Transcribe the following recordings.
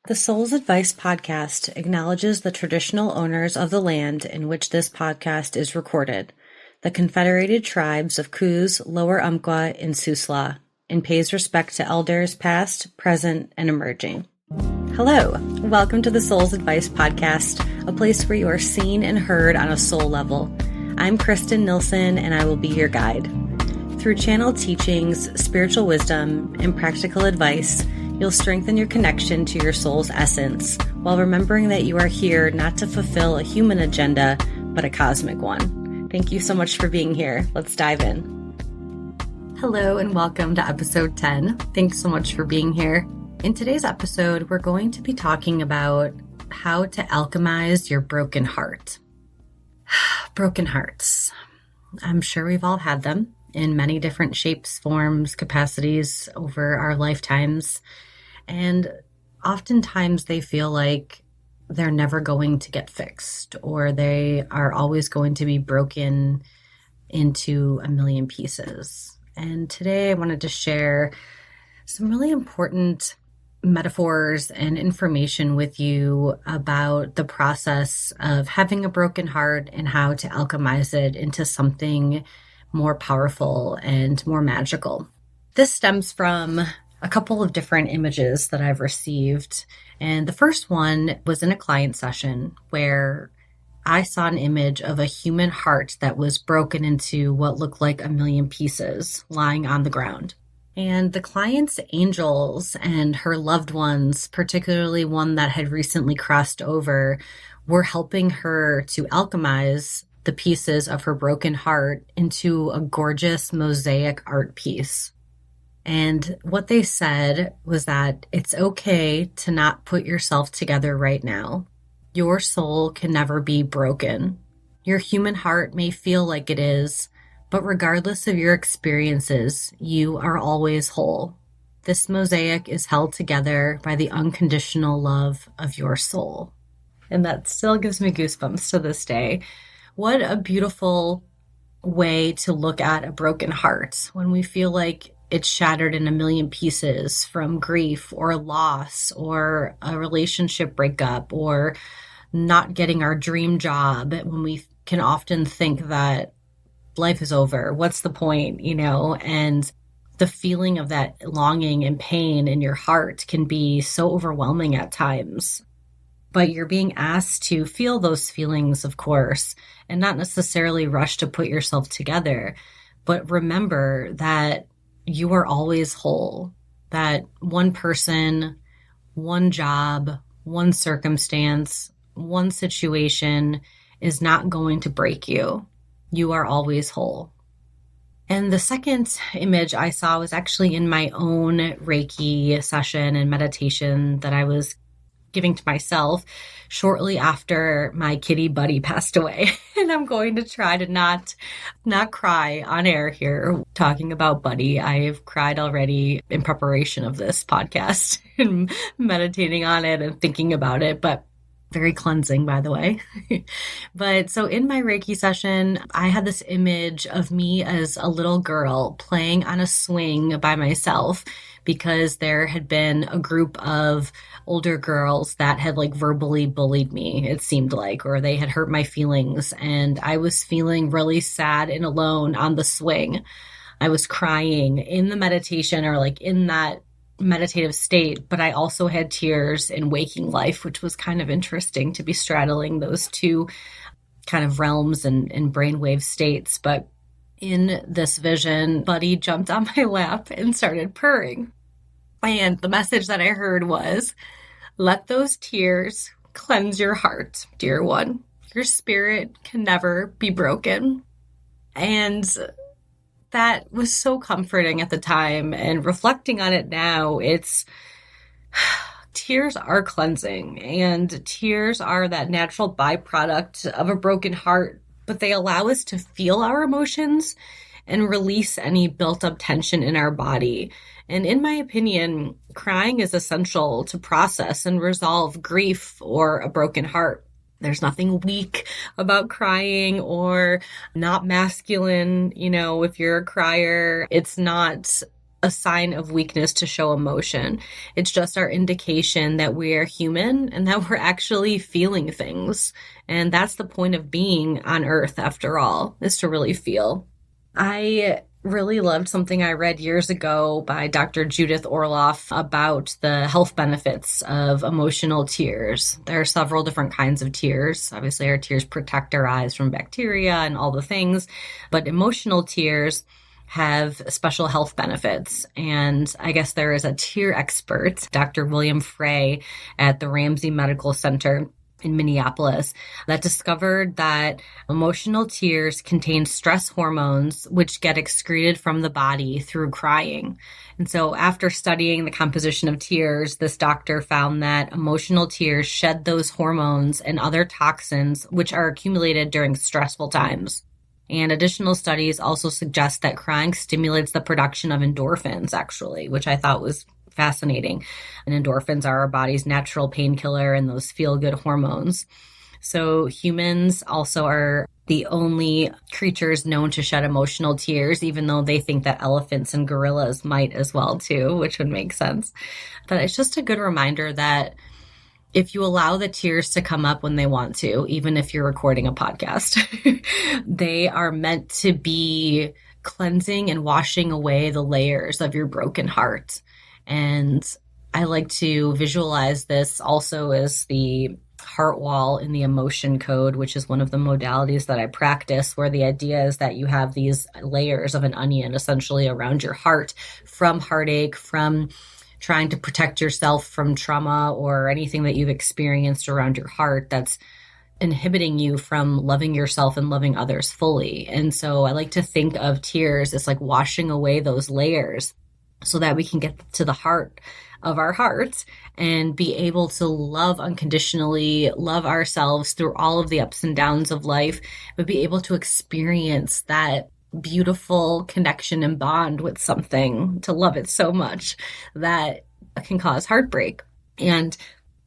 The Soul's Advice podcast acknowledges the traditional owners of the land in which this podcast is recorded, the Confederated Tribes of Coos, Lower Umpqua, and Siuslaw, and pays respect to elders past, present, and emerging. Hello, welcome to the Soul's Advice podcast, a place where you are seen and heard on a soul level. I'm Kristen Nilsson, and I will be your guide. Through channeled teachings, spiritual wisdom, and practical advice, you'll strengthen your connection to your soul's essence while remembering that you are here not to fulfill a human agenda, but a cosmic one. Thank you so much for being here. Let's dive in. Hello and welcome to episode 10. Thanks so much for being here. In today's episode, we're going to be talking about how to alchemize your broken heart. Broken hearts. I'm sure we've all had them in many different shapes, forms, capacities over our lifetimes. And oftentimes they feel like they're never going to get fixed, or they are always going to be broken into a million pieces. And today I wanted to share some really important metaphors and information with you about the process of having a broken heart and how to alchemize it into something more powerful and more magical. This stems from a couple of different images that I've received. And the first one was in a client session where I saw an image of a human heart that was broken into what looked like a million pieces lying on the ground. And the client's angels and her loved ones, particularly one that had recently crossed over, were helping her to alchemize the pieces of her broken heart into a gorgeous mosaic art piece. And what they said was that it's okay to not put yourself together right now. Your soul can never be broken. Your human heart may feel like it is, but regardless of your experiences, you are always whole. This mosaic is held together by the unconditional love of your soul. And that still gives me goosebumps to this day. What a beautiful way to look at a broken heart when we feel like it's shattered in a million pieces from grief or loss or a relationship breakup or not getting our dream job, when we can often think that life is over. What's the point, And the feeling of that longing and pain in your heart can be so overwhelming at times. But you're being asked to feel those feelings, of course, and not necessarily rush to put yourself together. But remember that you are always whole, that one person, one job, one circumstance, one situation is not going to break you. You are always whole. And the second image I saw was actually in my own Reiki session and meditation that I was giving to myself shortly after my kitty Buddy passed away. And I'm going to try to not cry on air here talking about Buddy. I've cried already in preparation of this podcast and meditating on it and thinking about it, but very cleansing, by the way. But so in my Reiki session, I had this image of me as a little girl playing on a swing by myself because there had been a group of older girls that had verbally bullied me, it seemed like, or they had hurt my feelings. And I was feeling really sad and alone on the swing. I was crying in the meditation or in that meditative state, but I also had tears in waking life, which was kind of interesting to be straddling those two kind of realms and brainwave states. But in this vision, Buddy jumped on my lap and started purring. And the message that I heard was, let those tears cleanse your heart, dear one. Your spirit can never be broken. And that was so comforting at the time. And reflecting on it now, tears are cleansing, and tears are that natural byproduct of a broken heart, but they allow us to feel our emotions and release any built up tension in our body. And in my opinion, crying is essential to process and resolve grief or a broken heart. There's nothing weak about crying or not masculine. If you're a crier, it's not a sign of weakness to show emotion. It's just our indication that we are human and that we're actually feeling things. And that's the point of being on Earth, after all, is to really feel. I really loved something I read years ago by Dr. Judith Orloff about the health benefits of emotional tears. There are several different kinds of tears. Obviously, our tears protect our eyes from bacteria and all the things, but emotional tears have special health benefits. And I guess there is a tear expert, Dr. William Frey at the Ramsey Medical Center in Minneapolis, that discovered that emotional tears contain stress hormones, which get excreted from the body through crying. And so after studying the composition of tears, this doctor found that emotional tears shed those hormones and other toxins which are accumulated during stressful times. And additional studies also suggest that crying stimulates the production of endorphins, actually, which I thought was fascinating. And endorphins are our body's natural painkiller and those feel-good hormones. So humans also are the only creatures known to shed emotional tears, even though they think that elephants and gorillas might as well too, which would make sense. But it's just a good reminder that if you allow the tears to come up when they want to, even if you're recording a podcast, they are meant to be cleansing and washing away the layers of your broken heart. And I like to visualize this also as the heart wall in the emotion code, which is one of the modalities that I practice, where the idea is that you have these layers of an onion essentially around your heart, from heartache, from trying to protect yourself from trauma or anything that you've experienced around your heart that's inhibiting you from loving yourself and loving others fully. And so I like to think of tears as like washing away those layers so that we can get to the heart of our hearts and be able to love unconditionally, love ourselves through all of the ups and downs of life, but be able to experience that beautiful connection and bond with something, to love it so much that can cause heartbreak. And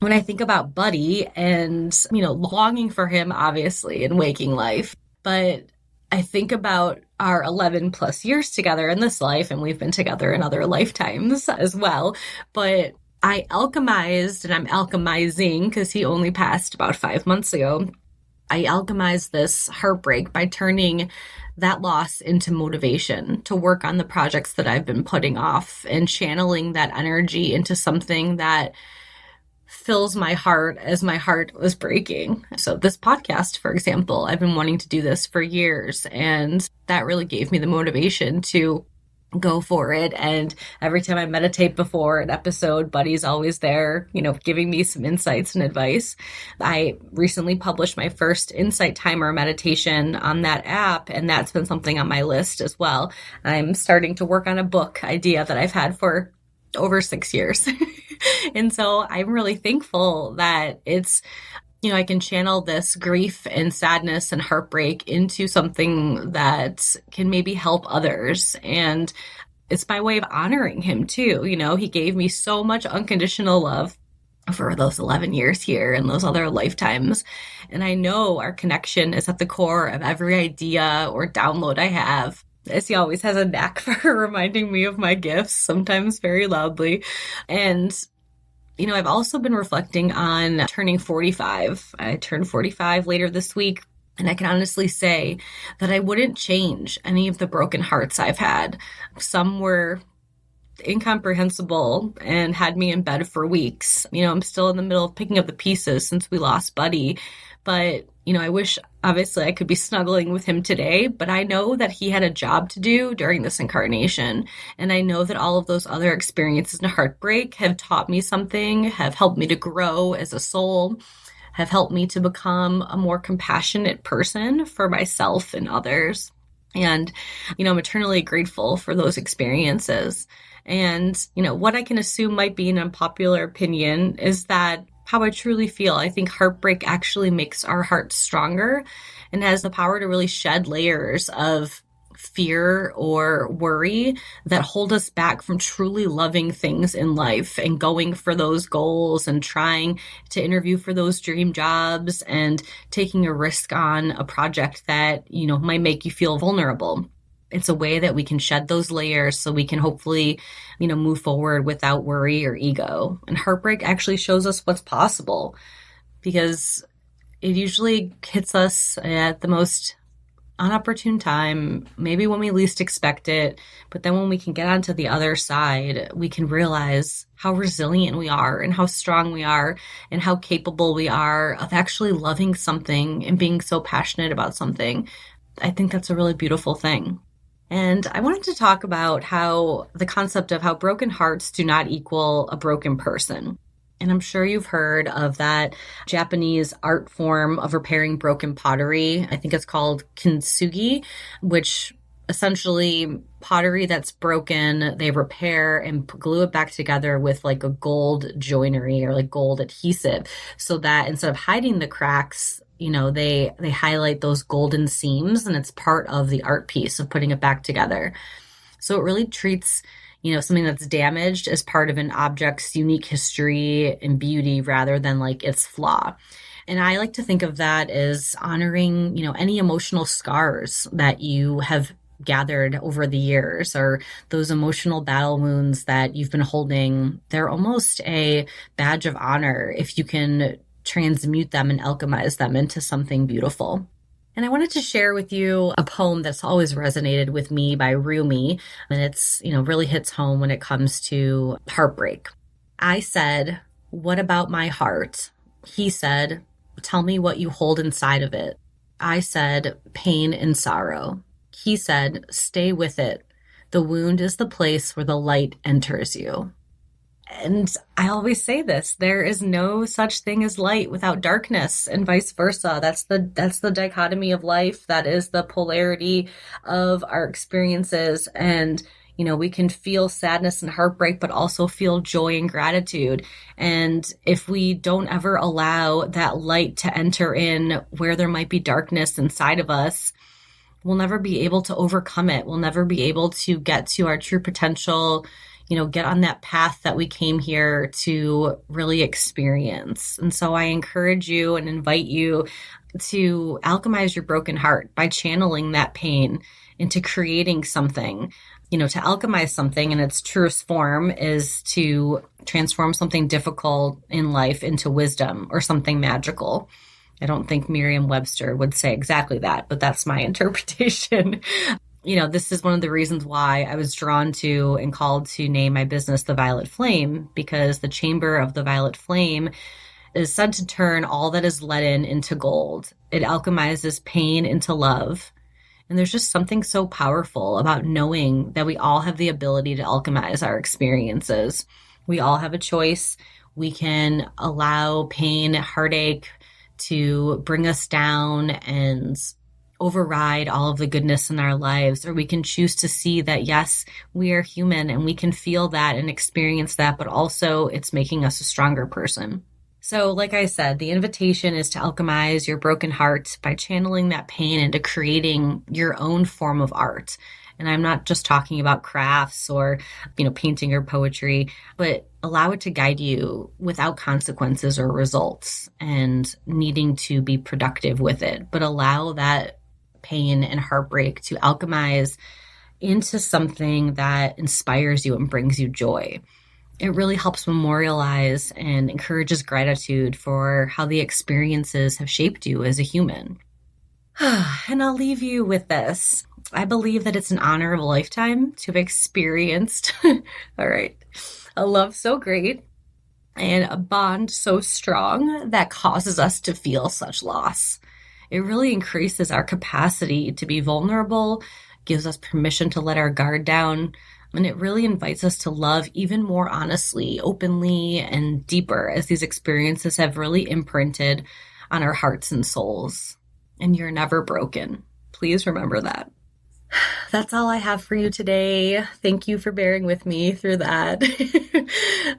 when I think about Buddy and, longing for him, obviously, in waking life, but I think about our 11 plus years together in this life, and we've been together in other lifetimes as well. But I alchemized, and I'm alchemizing because he only passed about 5 months ago. I alchemized this heartbreak by turning that loss into motivation to work on the projects that I've been putting off and channeling that energy into something that fills my heart as my heart was breaking. So this podcast, for example, I've been wanting to do this for years, and that really gave me the motivation to go for it. And every time I meditate before an episode, Buddy's always there, giving me some insights and advice. I recently published my first insight timer meditation on that app, and that's been something on my list as well. I'm starting to work on a book idea that I've had for over 6 years. And so I'm really thankful that it's, I can channel this grief and sadness and heartbreak into something that can maybe help others. And it's by way of honoring him too. He gave me so much unconditional love for those 11 years here and those other lifetimes. And I know our connection is at the core of every idea or download I have, as he always has a knack for reminding me of my gifts, sometimes very loudly. And, I've also been reflecting on turning 45. I turned 45 later this week, and I can honestly say that I wouldn't change any of the broken hearts I've had. Some were incomprehensible and had me in bed for weeks. I'm still in the middle of picking up the pieces since we lost Buddy. But, I wish, obviously, I could be snuggling with him today, but I know that he had a job to do during this incarnation. And I know that all of those other experiences and heartbreak have taught me something, have helped me to grow as a soul, have helped me to become a more compassionate person for myself and others. And, I'm eternally grateful for those experiences. And, what I can assume might be an unpopular opinion is that how I truly feel. I think heartbreak actually makes our hearts stronger and has the power to really shed layers of fear or worry that hold us back from truly loving things in life and going for those goals and trying to interview for those dream jobs and taking a risk on a project that, might make you feel vulnerable. it's a way that we can shed those layers so we can hopefully, move forward without worry or ego. And heartbreak actually shows us what's possible because it usually hits us at the most unopportune time, maybe when we least expect it. But then when we can get onto the other side, we can realize how resilient we are and how strong we are and how capable we are of actually loving something and being so passionate about something. I think that's a really beautiful thing. And I wanted to talk about how the concept of how broken hearts do not equal a broken person. And I'm sure you've heard of that Japanese art form of repairing broken pottery. I think it's called kintsugi, which essentially pottery that's broken, they repair and glue it back together with like a gold joinery or like gold adhesive so that instead of hiding the cracks, they highlight those golden seams, and it's part of the art piece of putting it back together. So it really treats something that's damaged as part of an object's unique history and beauty rather than like its flaw. And I like to think of that as honoring, any emotional scars that you have gathered over the years or those emotional battle wounds that you've been holding. They're almost a badge of honor if you can transmute them and alchemize them into something beautiful. And I wanted to share with you a poem that's always resonated with me by Rumi. And it's, really hits home when it comes to heartbreak. I said, "What about my heart?" He said, "Tell me what you hold inside of it." I said, "Pain and sorrow." He said, "Stay with it. The wound is the place where the light enters you." And I always say this, there is no such thing as light without darkness and vice versa. That's the dichotomy of life. That is the polarity of our experiences. And, we can feel sadness and heartbreak, but also feel joy and gratitude. And if we don't ever allow that light to enter in where there might be darkness inside of us, we'll never be able to overcome it. We'll never be able to get to our true potential, get on that path that we came here to really experience. And so I encourage you and invite you to alchemize your broken heart by channeling that pain into creating something. To alchemize something in its truest form is to transform something difficult in life into wisdom or something magical. I don't think Merriam-Webster would say exactly that, but that's my interpretation. This is one of the reasons why I was drawn to and called to name my business The Violet Flame, because the chamber of the violet flame is said to turn all that is leaden into gold. It alchemizes pain into love. And there's just something so powerful about knowing that we all have the ability to alchemize our experiences. We all have a choice. We can allow pain, heartache to bring us down and override all of the goodness in our lives, or we can choose to see that, yes, we are human and we can feel that and experience that, but also it's making us a stronger person. So like I said, the invitation is to alchemize your broken heart by channeling that pain into creating your own form of art. And I'm not just talking about crafts or, painting or poetry, but allow it to guide you without consequences or results and needing to be productive with it, but allow that pain and heartbreak to alchemize into something that inspires you and brings you joy. It really helps memorialize and encourages gratitude for how the experiences have shaped you as a human. And I'll leave you with this. I believe that it's an honor of a lifetime to have experienced, all right, a love so great and a bond so strong that causes us to feel such loss. It really increases our capacity to be vulnerable, gives us permission to let our guard down, and it really invites us to love even more honestly, openly, and deeper as these experiences have really imprinted on our hearts and souls. And you're never broken. Please remember that. That's all I have for you today. Thank you for bearing with me through that.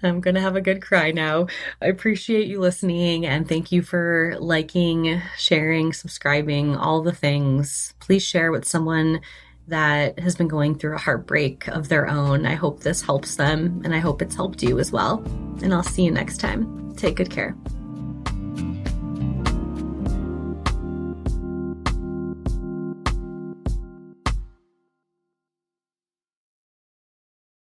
I'm going to have a good cry now. I appreciate you listening, and thank you for liking, sharing, subscribing, all the things. Please share with someone that has been going through a heartbreak of their own. I hope this helps them, and I hope it's helped you as well. And I'll see you next time. Take good care.